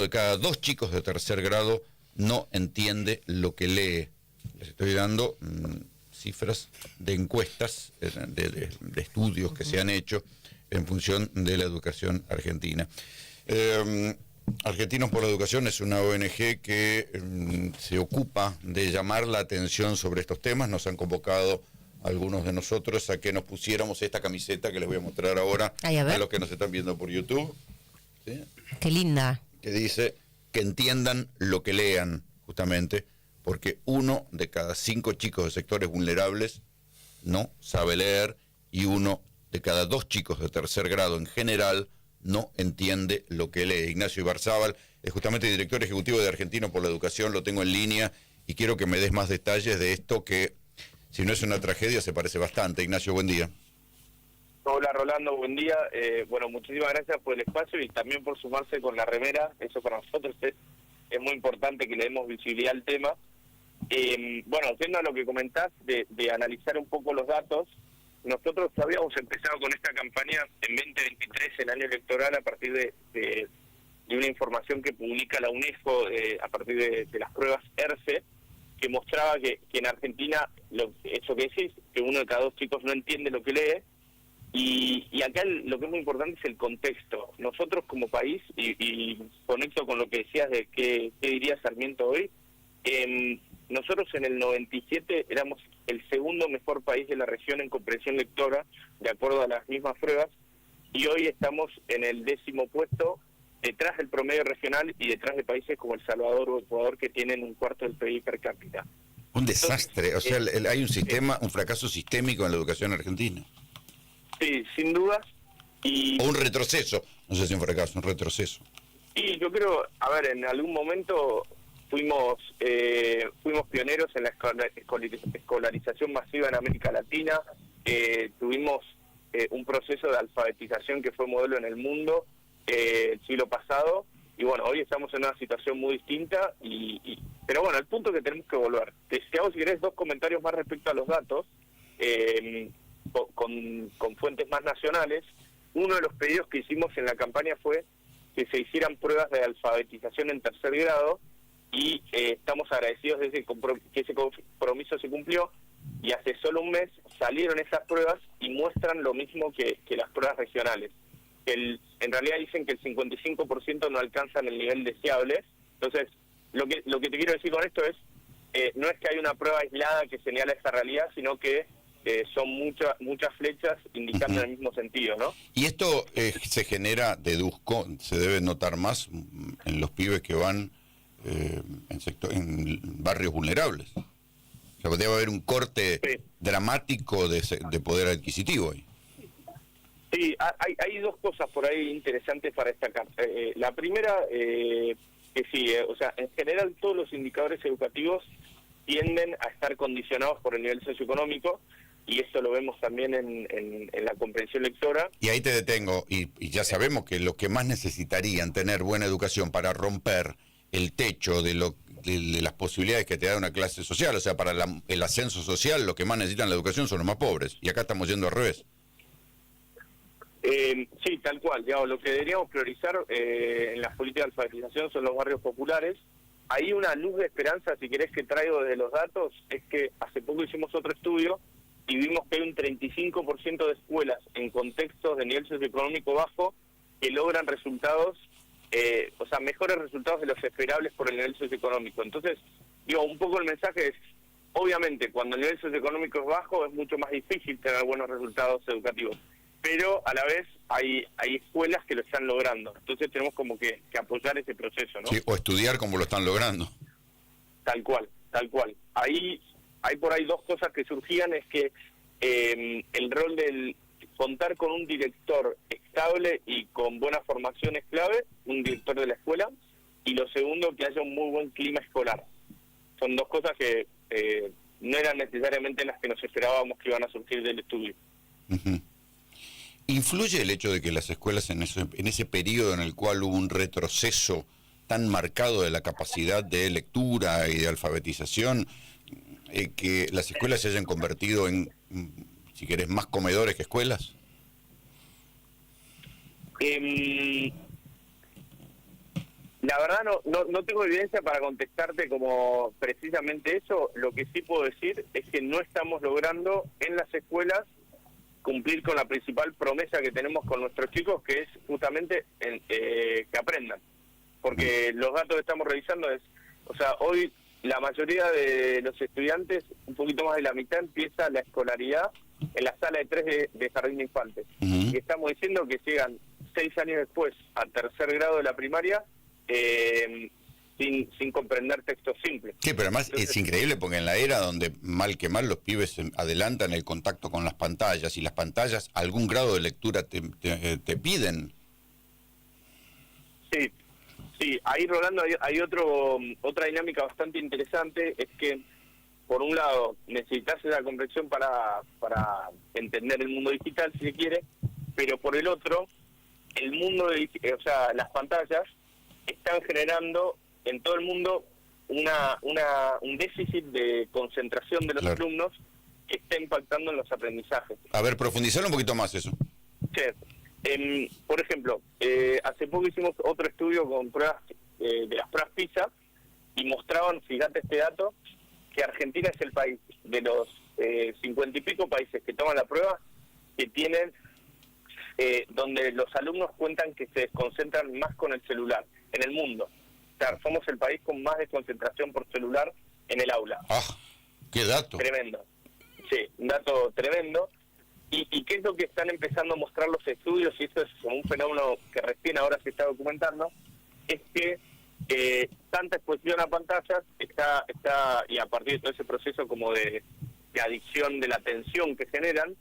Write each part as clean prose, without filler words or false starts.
de cada 2 chicos de tercer grado no entiende lo que lee. Les estoy dando cifras de encuestas, de estudios que se han hecho en función de la educación argentina. Argentinos por la Educación es una ONG que se ocupa de llamar la atención sobre estos temas. Nos han convocado algunos de nosotros a que nos pusiéramos esta camiseta que les voy a mostrar ahora a los que nos están viendo por YouTube. ¿Sí? Qué linda. Que dice que entiendan lo que lean, justamente, porque 1 de cada 5 chicos de sectores vulnerables no sabe leer y 1 de cada 2 chicos de tercer grado en general no entiende lo que lee. Ignacio Ibarzábal es justamente director ejecutivo de Argentinos por la Educación, lo tengo en línea y quiero que me des más detalles de esto que, si no es una tragedia, se parece bastante. Ignacio, buen día. Hola Rolando, buen día. Bueno, muchísimas gracias por el espacio y también por sumarse con la remera. Eso para nosotros es muy importante que le demos visibilidad al tema. Bueno, yendo a lo que comentás de analizar un poco los datos, nosotros habíamos empezado con esta campaña en 2023, el año electoral, a partir de una información que publica la UNESCO a partir de las pruebas ERCE, que mostraba que en Argentina, eso que decís, que 1 de cada 2 chicos no entiende lo que lee. Y acá lo que es muy importante es el contexto. Nosotros como país, y conecto con lo que decías de qué diría Sarmiento hoy, nosotros en el 97 éramos el segundo mejor país de la región en comprensión lectora, de acuerdo a las mismas pruebas, y hoy estamos en el 10º puesto, detrás del promedio regional y detrás de países como El Salvador o Ecuador, que tienen 1/4 del PIB per cápita. Un desastre. Entonces, o sea, hay un fracaso sistémico en la educación argentina. Sí, sin dudas. O un retroceso, no sé si un fracaso, un retroceso. Y yo creo, a ver, en algún momento fuimos pioneros en la escolarización masiva en América Latina, tuvimos un proceso de alfabetización que fue modelo en el mundo el siglo pasado, y bueno, hoy estamos en una situación muy distinta, pero bueno, el punto que tenemos que volver. Te hago, si querés, 2 comentarios más respecto a los datos, con fuentes más nacionales. Uno de los pedidos que hicimos en la campaña fue que se hicieran pruebas de alfabetización en tercer grado y estamos agradecidos de que ese compromiso se cumplió, y hace solo un mes salieron esas pruebas y muestran lo mismo que las pruebas regionales. En realidad dicen que el 55% no alcanzan el nivel deseable. Entonces, lo que te quiero decir con esto es, no es que hay una prueba aislada que señala esa realidad, sino que son muchas flechas indicando en el mismo sentido, ¿no? Y esto se genera, deduzco, se debe notar más en los pibes que van en barrios vulnerables. O sea, debe haber un corte dramático de poder adquisitivo ahí. Sí, hay 2 cosas por ahí interesantes para destacar. La primera, que sí, o sea, en general todos los indicadores educativos tienden a estar condicionados por el nivel socioeconómico, y esto lo vemos también en la comprensión lectora. Y ahí te detengo, y ya sabemos que los que más necesitarían tener buena educación para romper el techo de las posibilidades que te da una clase social, o sea, para el ascenso social, los que más necesitan la educación son los más pobres, y acá estamos yendo al revés. Sí, tal cual. Digamos, lo que deberíamos priorizar en las políticas de alfabetización son los barrios populares. Hay una luz de esperanza, si querés, que traigo de los datos, es que hace poco hicimos otro estudio y vimos que hay un 35% de escuelas en contextos de nivel socioeconómico bajo que logran resultados, o sea, mejores resultados de los esperables por el nivel socioeconómico. Entonces, digo, un poco el mensaje es, obviamente, cuando el nivel socioeconómico es bajo es mucho más difícil tener buenos resultados educativos, pero a la vez hay escuelas que lo están logrando. Entonces tenemos como que apoyar ese proceso, ¿no? Sí, o estudiar como lo están logrando. Tal cual. Hay por ahí 2 cosas que surgían, es que el rol del contar con un director estable y con buena formación es clave, un director de la escuela, y lo segundo, que haya un muy buen clima escolar. Son 2 cosas que no eran necesariamente las que nos esperábamos que iban a surgir del estudio. Uh-huh. ¿Influye el hecho de que las escuelas en ese periodo en el cual hubo un retroceso tan marcado de la capacidad de lectura y de alfabetización, que las escuelas se hayan convertido en, si querés, más comedores que escuelas? La verdad no tengo evidencia para contestarte como precisamente eso. Lo que sí puedo decir es que no estamos logrando en las escuelas cumplir con la principal promesa que tenemos con nuestros chicos, que es justamente que aprendan. Porque los datos que estamos revisando o sea, hoy la mayoría de los estudiantes, un poquito más de la mitad, empieza la escolaridad en la sala de 3 de jardín de infantes. Y estamos diciendo que llegan 6 años después al 3er grado de la primaria sin comprender textos simples. Sí, pero además es increíble porque en la era donde mal que mal los pibes adelantan el contacto con las pantallas, y las pantallas algún grado de lectura te piden. Sí, ahí Rolando hay otra dinámica bastante interesante, es que por un lado necesitas esa comprensión para entender el mundo digital, si se quiere, pero por el otro, el mundo o sea, las pantallas están generando en todo el mundo un déficit de concentración de los alumnos que está impactando en los aprendizajes. A ver, profundizar un poquito más eso. Sí. Por ejemplo, hace poco hicimos otro estudio con pruebas de las pruebas PISA y mostraban, fíjate este dato, que Argentina es el país de los 50 y pico países que toman la prueba que tienen donde los alumnos cuentan que se desconcentran más con el celular en el mundo. O sea, somos el país con más desconcentración por celular en el aula. ¡Ah! ¡Qué dato! Tremendo. Sí, un dato tremendo. ¿Y qué es lo que están empezando a mostrar los estudios? Y esto es como un fenómeno que recién ahora se está documentando, es que tanta exposición a pantallas está y a partir de todo ese proceso como de adicción de la atención que generan,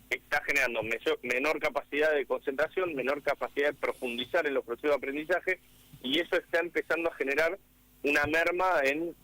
está generando menor capacidad de concentración, menor capacidad de profundizar en los procesos de aprendizaje, y eso está empezando a generar una merma en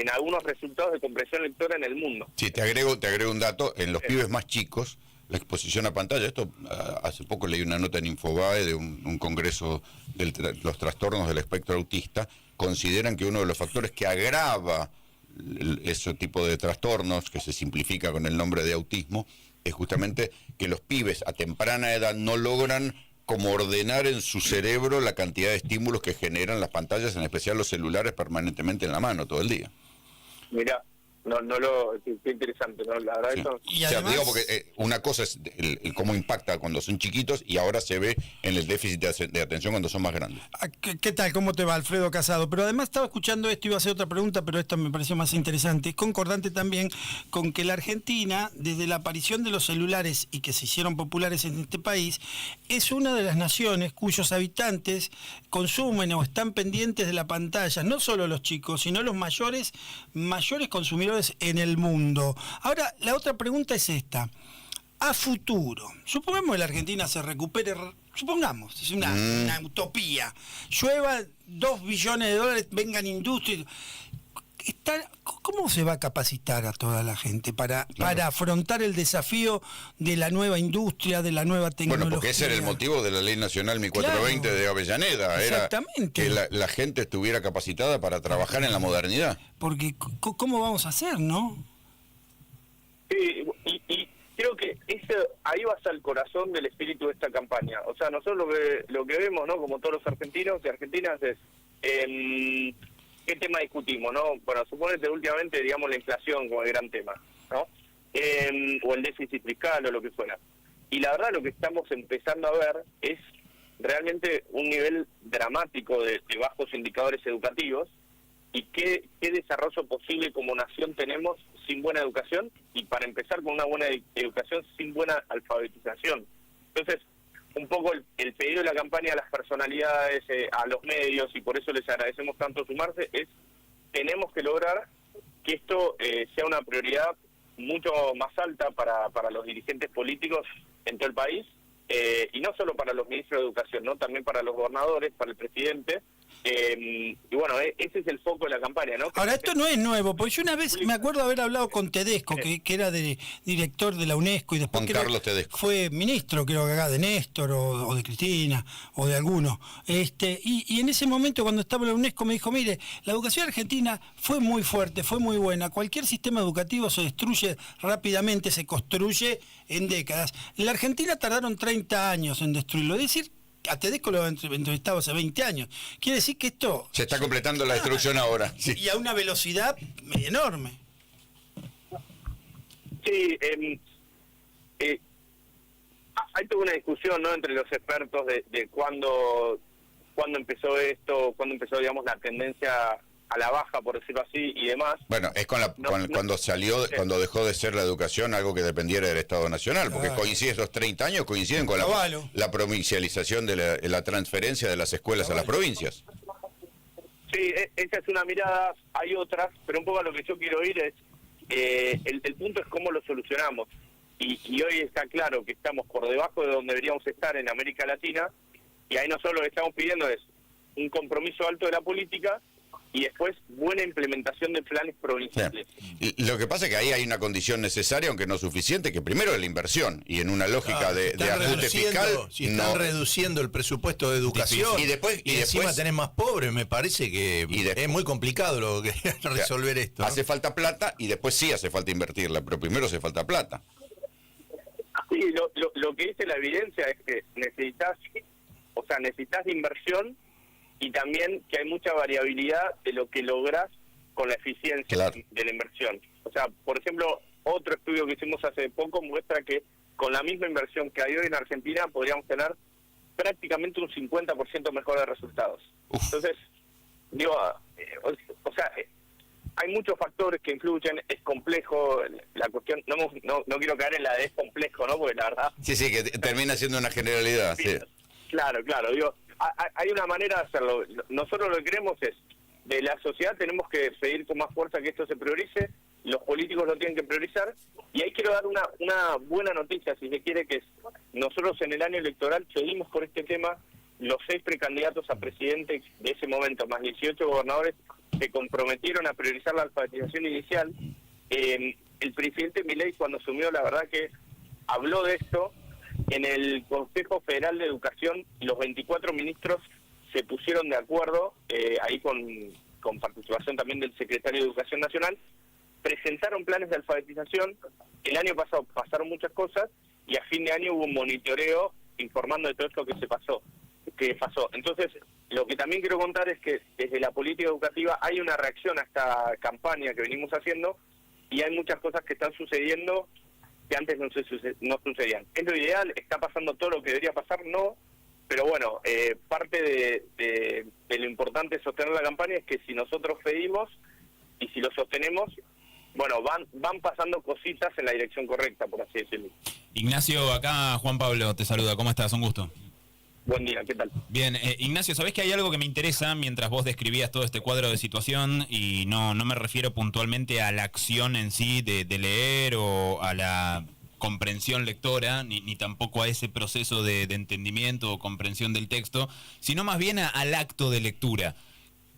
algunos resultados de comprensión lectora en el mundo. Sí, te agrego un dato. En los pibes más chicos, la exposición a pantalla, esto hace poco leí una nota en Infobae de un congreso de los trastornos del espectro autista, consideran que uno de los factores que agrava ese tipo de trastornos, que se simplifica con el nombre de autismo, es justamente que los pibes a temprana edad no logran como ordenar en su cerebro la cantidad de estímulos que generan las pantallas, en especial los celulares, permanentemente en la mano todo el día. Mira, qué interesante, ¿no? La verdad, sí. Eso... Y además, digo, porque una cosa es el cómo impacta cuando son chiquitos, y ahora se ve en el déficit de atención cuando son más grandes. ¿Qué tal? ¿Cómo te va, Alfredo Casado? Pero además estaba escuchando esto, iba a hacer otra pregunta, pero esta me pareció más interesante. Es concordante también con que la Argentina, desde la aparición de los celulares y que se hicieron populares en este país, es una de las naciones cuyos habitantes consumen o están pendientes de la pantalla, no solo los chicos, sino los mayores consumidores en el mundo. Ahora, la otra pregunta es esta. A futuro, supongamos que la Argentina se recupere, supongamos, es una utopía, llueva 2 billones de dólares, vengan industrias. ¿Cómo se va a capacitar a toda la gente para afrontar el desafío de la nueva industria, de la nueva tecnología? Bueno, porque ese era el motivo de la Ley Nacional 1420 de Avellaneda, era que la gente estuviera capacitada para trabajar en la modernidad. Porque ¿cómo vamos a hacer, no? Sí, y creo que ahí vas al corazón del espíritu de esta campaña. O sea, nosotros lo que vemos, ¿no? Como todos los argentinos y argentinas es... ¿qué tema discutimos, no? Bueno, suponete últimamente, digamos, la inflación como el gran tema, ¿no? O el déficit fiscal o lo que fuera. Y la verdad lo que estamos empezando a ver es realmente un nivel dramático de bajos indicadores educativos y qué desarrollo posible como nación tenemos sin buena educación, y para empezar con una buena educación sin buena alfabetización. Entonces, un poco el pedido de la campaña a las personalidades, a los medios, y por eso les agradecemos tanto sumarse, es tenemos que lograr que esto sea una prioridad mucho más alta para los dirigentes políticos en todo el país, y no solo para los ministros de Educación, ¿no? También para los gobernadores, para el presidente. Y bueno, ese es el foco de la campaña, ¿no? Ahora, esto no es nuevo, porque yo una vez me acuerdo haber hablado con Tedesco, que era director de la UNESCO, y después Juan Carlos Tedesco fue ministro, creo que acá, de Néstor o de Cristina o de alguno. Y en ese momento, cuando estaba en la UNESCO, me dijo, mire, la educación argentina fue muy fuerte, fue muy buena. Cualquier sistema educativo se destruye rápidamente, se construye en décadas. En la Argentina tardaron 30 años en destruirlo. Es decir, a Tedesco lo entrevistado hace 20 años. Quiere decir que esto... Se está completando la destrucción ahora. Sí. Y a una velocidad enorme. Sí, hay toda una discusión, ¿no?, entre los expertos de cuándo empezó esto, cuándo empezó, digamos, la tendencia a la baja, por decirlo así, y demás. Bueno, es cuando salió, sí, cuando dejó de ser la educación algo que dependiera del Estado Nacional, porque coincide, esos 30 años coinciden con la provincialización de la transferencia de las escuelas a las provincias. Sí, esa es una mirada, hay otras, pero un poco a lo que yo quiero ir es, el punto es cómo lo solucionamos. Y hoy está claro que estamos por debajo de donde deberíamos estar en América Latina, y ahí nosotros lo que estamos pidiendo es un compromiso alto de la política y después buena implementación de planes provinciales. Y lo que pasa es que ahí hay una condición necesaria, aunque no suficiente, que primero es la inversión, y en una lógica de ajuste fiscal... Si están reduciendo el presupuesto de educación y encima tenés más pobres, me parece que es muy complicado lo que resolver esto, ¿no? Hace falta plata y después sí hace falta invertirla, pero primero hace falta plata. Sí, lo que dice la evidencia es que necesitas inversión y también que hay mucha variabilidad de lo que lográs con la eficiencia de la inversión. O sea, por ejemplo, otro estudio que hicimos hace poco muestra que con la misma inversión que hay hoy en Argentina podríamos tener prácticamente un 50% mejor de resultados. Entonces, digo, hay muchos factores que influyen, es complejo, la cuestión, no quiero caer en la de es complejo, ¿no? Porque la verdad... Sí, que termina siendo una generalidad, sí. Claro, digo, hay una manera de hacerlo. Nosotros lo que queremos es, de la sociedad tenemos que pedir con más fuerza que esto se priorice, los políticos lo tienen que priorizar, y ahí quiero dar una buena noticia, si se quiere, que es, nosotros en el año electoral seguimos por este tema, los 6 precandidatos a presidente de ese momento, más 18 gobernadores, se comprometieron a priorizar la alfabetización inicial. El presidente Milei, cuando asumió, la verdad que habló de esto. En el Consejo Federal de Educación, los 24 ministros se pusieron de acuerdo, ahí con participación también del secretario de Educación Nacional, presentaron planes de alfabetización. El año pasado pasaron muchas cosas y a fin de año hubo un monitoreo informando de todo esto que pasó. Entonces, lo que también quiero contar es que desde la política educativa hay una reacción a esta campaña que venimos haciendo y hay muchas cosas que están sucediendo que antes no sucedían. ¿Es lo ideal? ¿Está pasando todo lo que debería pasar? No, pero bueno, parte de lo importante de sostener la campaña es que si nosotros pedimos y si lo sostenemos, bueno, van pasando cositas en la dirección correcta, por así decirlo. Ignacio, acá Juan Pablo te saluda, ¿cómo estás? Un gusto. Buen día, ¿qué tal? Bien, Ignacio, ¿sabés que hay algo que me interesa mientras vos describías todo este cuadro de situación? Y no me refiero puntualmente a la acción en sí de leer o a la comprensión lectora, ni tampoco a ese proceso de entendimiento o comprensión del texto, sino más bien al acto de lectura.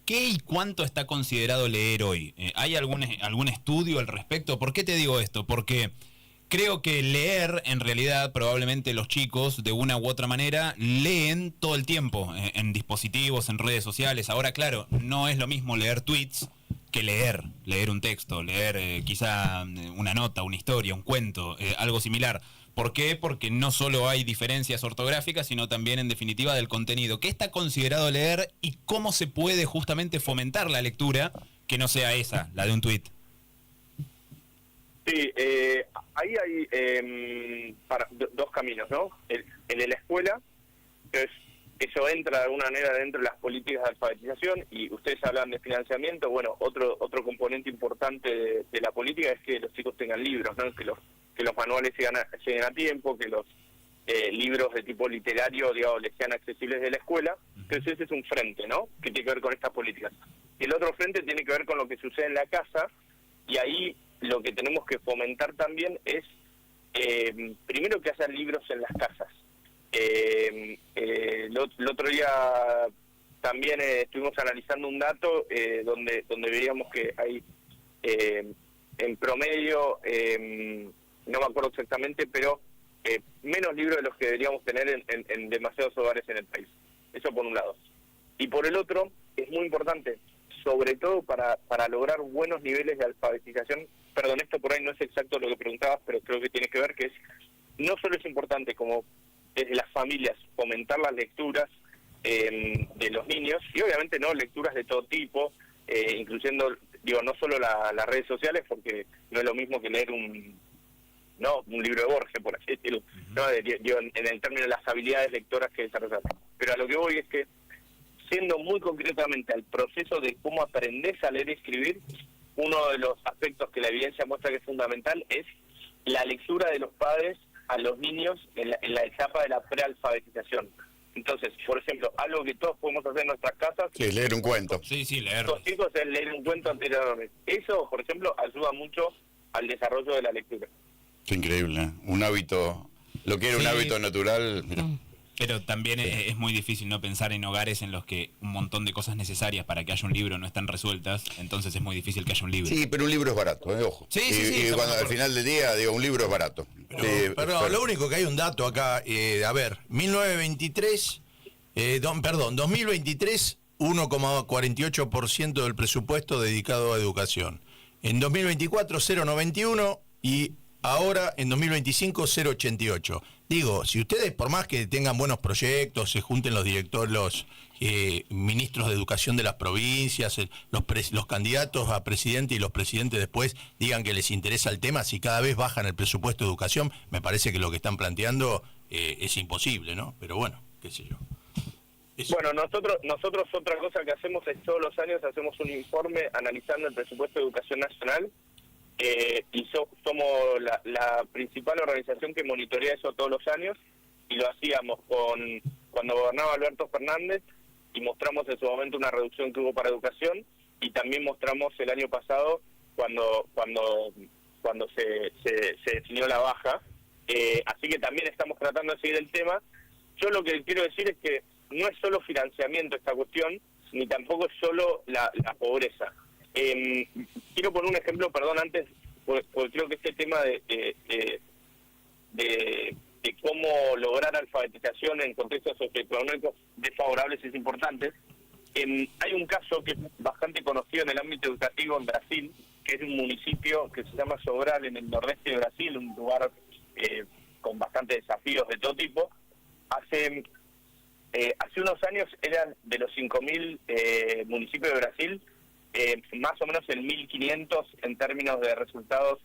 ¿Qué y cuánto está considerado leer hoy? ¿Hay algún estudio al respecto? ¿Por qué te digo esto? Porque creo que leer, en realidad, probablemente los chicos, de una u otra manera, leen todo el tiempo, en dispositivos, en redes sociales. Ahora, claro, no es lo mismo leer tweets que leer un texto, leer quizá una nota, una historia, un cuento, algo similar. ¿Por qué? Porque no solo hay diferencias ortográficas, sino también, en definitiva, del contenido. ¿Qué está considerado leer y cómo se puede justamente fomentar la lectura que no sea esa, la de un tweet? Sí, ahí hay dos caminos, ¿no? El de la escuela, que eso entra de alguna manera dentro de las políticas de alfabetización, y ustedes hablan de financiamiento. Bueno, otro componente importante de la política es que los chicos tengan libros, ¿no? Que los manuales lleguen a tiempo, que los libros de tipo literario, digamos, les sean accesibles de la escuela. Entonces ese es un frente, ¿no?, que tiene que ver con estas políticas. Y el otro frente tiene que ver con lo que sucede en la casa, y ahí lo que tenemos que fomentar también es, primero, que haya libros en las casas. El otro día también estuvimos analizando un dato donde veíamos que hay, en promedio, no me acuerdo exactamente, pero menos libros de los que deberíamos tener en demasiados hogares en el país. Eso por un lado. Y por el otro, es muy importante, sobre todo para lograr buenos niveles de alfabetización. Perdón, esto por ahí no es exacto lo que preguntabas, pero creo que tiene que ver, que es, no solo es importante como desde las familias fomentar las lecturas de los niños, y obviamente no lecturas de todo tipo, incluyendo, no solo las redes sociales, porque no es lo mismo que leer un libro de Borges, por así decirlo, ¿no? En el término de las habilidades lectoras que desarrollar. Pero a lo que voy es que, siendo muy concretamente al proceso de cómo aprendes a leer y escribir, uno de los aspectos que la evidencia muestra que es fundamental es la lectura de los padres a los niños en la etapa de la prealfabetización. Entonces, por ejemplo, algo que todos podemos hacer en nuestras casas... Sí, leer un cuento. Sí, leer. Los chicos es leer un cuento anteriormente. Eso, por ejemplo, ayuda mucho al desarrollo de la lectura. Qué increíble, ¿eh? Un hábito, lo que era un hábito natural... Mira. Pero también es muy difícil no pensar en hogares en los que un montón de cosas necesarias para que haya un libro no están resueltas, entonces es muy difícil que haya un libro. Sí, pero un libro es barato, ojo. Sí, y cuando al final del día, digo, un libro es barato. Perdón, lo único que hay un dato acá, 2023, 1,48% del presupuesto dedicado a educación. En 2024, 0,91 y ahora en 2025, 0,88. Digo, si ustedes, por más que tengan buenos proyectos, se junten los directores, los ministros de educación de las provincias, los candidatos a presidente y los presidentes después digan que les interesa el tema, si cada vez bajan el presupuesto de educación, me parece que lo que están planteando es imposible, ¿no? Pero bueno, qué sé yo. Eso. Bueno, nosotros otra cosa que hacemos es todos los años hacemos un informe analizando el presupuesto de educación nacional, y somos la principal organización que monitorea eso todos los años, y lo hacíamos cuando gobernaba Alberto Fernández, y mostramos en su momento una reducción que hubo para educación, y también mostramos el año pasado cuando se definió la baja, así que también estamos tratando de seguir el tema. Yo lo que quiero decir es que no es solo financiamiento esta cuestión, ni tampoco es solo la pobreza. Quiero poner un ejemplo, perdón, antes, porque creo que este tema de cómo lograr alfabetización en contextos socioeconómicos desfavorables es importante. Hay un caso que es bastante conocido en el ámbito educativo en Brasil, que es un municipio que se llama Sobral, en el nordeste de Brasil, un lugar con bastantes desafíos de todo tipo. Hace unos años eran de los 5.000 municipios de Brasil, más o menos en 1.500 en términos de resultados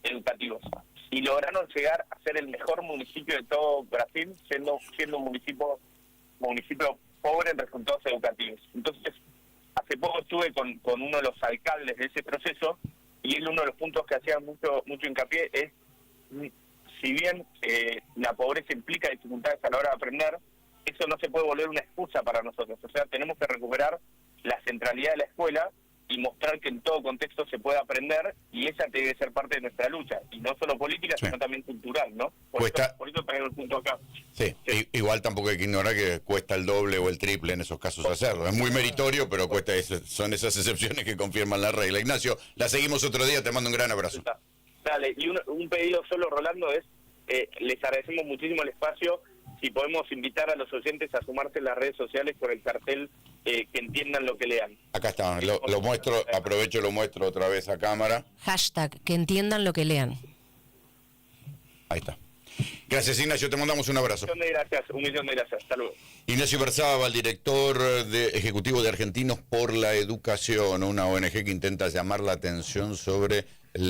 educativos. Y lograron llegar a ser el mejor municipio de todo Brasil, siendo un municipio pobre en resultados educativos. Entonces, hace poco estuve con uno de los alcaldes de ese proceso, y él, uno de los puntos que hacía mucho hincapié es, si bien la pobreza implica dificultades a la hora de aprender, eso no se puede volver una excusa para nosotros. O sea, tenemos que recuperar la centralidad de la escuela y mostrar que en todo contexto se puede aprender, y esa debe ser parte de nuestra lucha, y no solo política, sino también cultural, ¿no? Por eso traigo el punto acá. Sí, igual tampoco hay que ignorar que cuesta el doble o el triple en esos casos hacerlo. Es muy meritorio, pero son esas excepciones que confirman la regla. Ignacio, la seguimos otro día, te mando un gran abrazo. Dale, y un pedido solo, Rolando, es, les agradecemos muchísimo el espacio. Si podemos invitar a los oyentes a sumarse en las redes sociales con el cartel que entiendan lo que lean. Acá está, lo muestro, aprovecho, lo muestro otra vez a cámara. Hashtag, que entiendan lo que lean. Ahí está. Gracias, Ignacio, te mandamos un abrazo. Un millón de gracias, hasta luego. Ignacio Berzábal, director ejecutivo de Argentinos por la Educación, una ONG que intenta llamar la atención sobre la